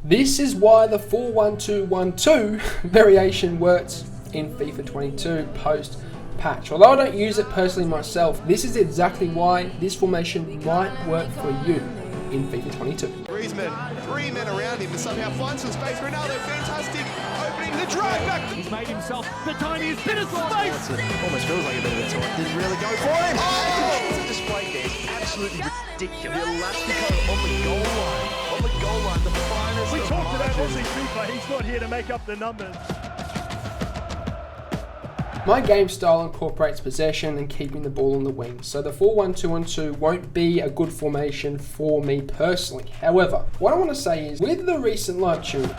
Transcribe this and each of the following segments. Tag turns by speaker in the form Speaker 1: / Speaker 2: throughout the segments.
Speaker 1: This is why the 4-1-2-1-2 variation works in FIFA 22 post patch. Although I don't use it personally myself, this is exactly why this formation might work for you in FIFA 22.
Speaker 2: Griezmann, 3 men around him to somehow find some space. Ronaldo, fantastic, opening the drive back.
Speaker 3: He's made himself the tiniest bit of space.
Speaker 2: Almost feels like a bit of a taunt. Didn't really go for it. Oh! The display there is absolutely ridiculous. The Elastico on the goal line. On the goal line, the finest.
Speaker 3: We talked about AussieFIFA. He's not here to make up the numbers.
Speaker 1: My game style incorporates possession and keeping the ball on the wing, so the 4-1-2-1-2 won't be a good formation for me personally. However, what I want to say is, with the recent live tuning,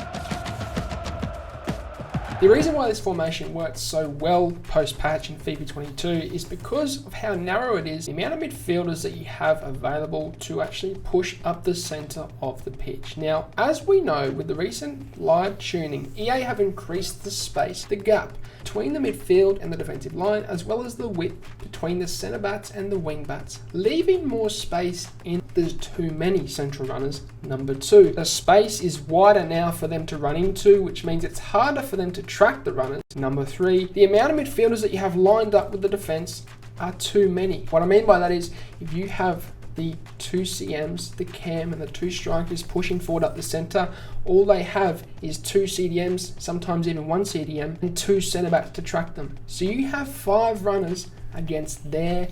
Speaker 1: the reason why this formation works so well post-patch in FIFA 22 is because of how narrow it is, the amount of midfielders that you have available to actually push up the centre of the pitch. Now, as we know, with the recent live tuning, EA have increased the space, the gap between the midfield and the defensive line, as well as the width between the centre backs and the wing backs, leaving more space in the too many central runners, number 2. The space is wider now for them to run into, which means it's harder for them to track the runners, number 3. The amount of midfielders that you have lined up with the defence are too many. What I mean by that is, if you have the 2 CMs, the cam and the 2 strikers pushing forward up the centre, all they have is 2 CDMs, sometimes even 1 CDM, and 2 centre backs to track them. So you have 5 runners against their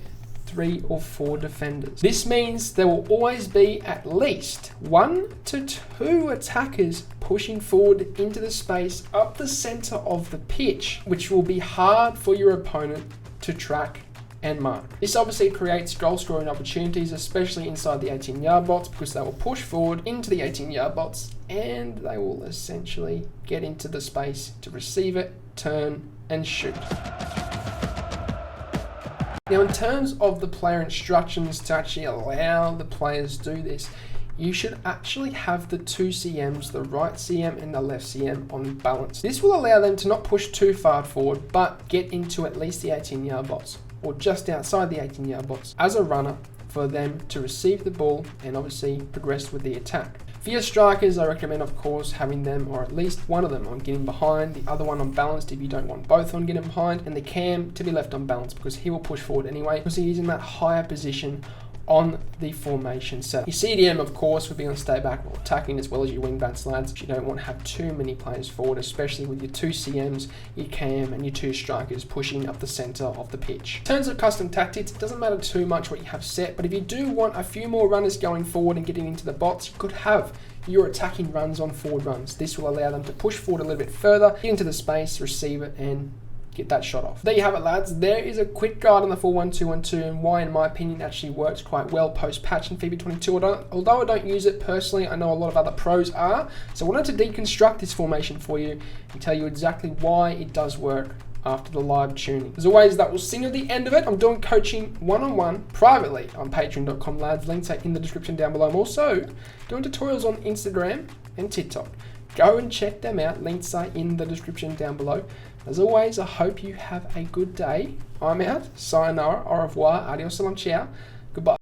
Speaker 1: 3 or 4 defenders. This means there will always be at least 1 to 2 attackers pushing forward into the space up the centre of the pitch, which will be hard for your opponent to track and mark. This obviously creates goal scoring opportunities, especially inside the 18-yard box, because they will push forward into the 18-yard box and they will essentially get into the space to receive it, turn and shoot. Now, in terms of the player instructions to actually allow the players to do this, you should actually have the 2 CMs, the right CM and the left CM, on balance. This will allow them to not push too far forward, but get into at least the 18-yard box, or just outside the 18-yard box as a runner, for them to receive the ball and obviously progress with the attack. For your strikers, I recommend, of course, having them, or at least one of them, on getting behind, the other one on balanced if you don't want both on getting behind, and the cam to be left on balance because he will push forward anyway, because he's in that higher position on the formation set. Your CDM, of course, would be on stay back or attacking, as well as your wing backs, lads. You don't want to have too many players forward, especially with your 2 CMs, your cam and your 2 strikers pushing up the centre of the pitch. In terms of custom tactics, it doesn't matter too much what you have set, but if you do want a few more runners going forward and getting into the box, you could have your attacking runs on forward runs. This will allow them to push forward a little bit further, get into the space, receive it and get that shot off. There you have it, lads. There is a quick guide on the 4-1-2-1-2 and why, in my opinion, it actually works quite well post-patch in FIFA 22. Although I don't use it personally, I know a lot of other pros are. So I wanted to deconstruct this formation for you and tell you exactly why it does work after the live tuning. As always, that will sing at the end of it. I'm doing coaching one-on-one privately on patreon.com, lads. Links are in the description down below. I'm also doing tutorials on Instagram and TikTok. Go and check them out. Links are in the description down below. As always, I hope you have a good day. I'm out. Sayonara, au revoir, adios, salam, ciao. Goodbye.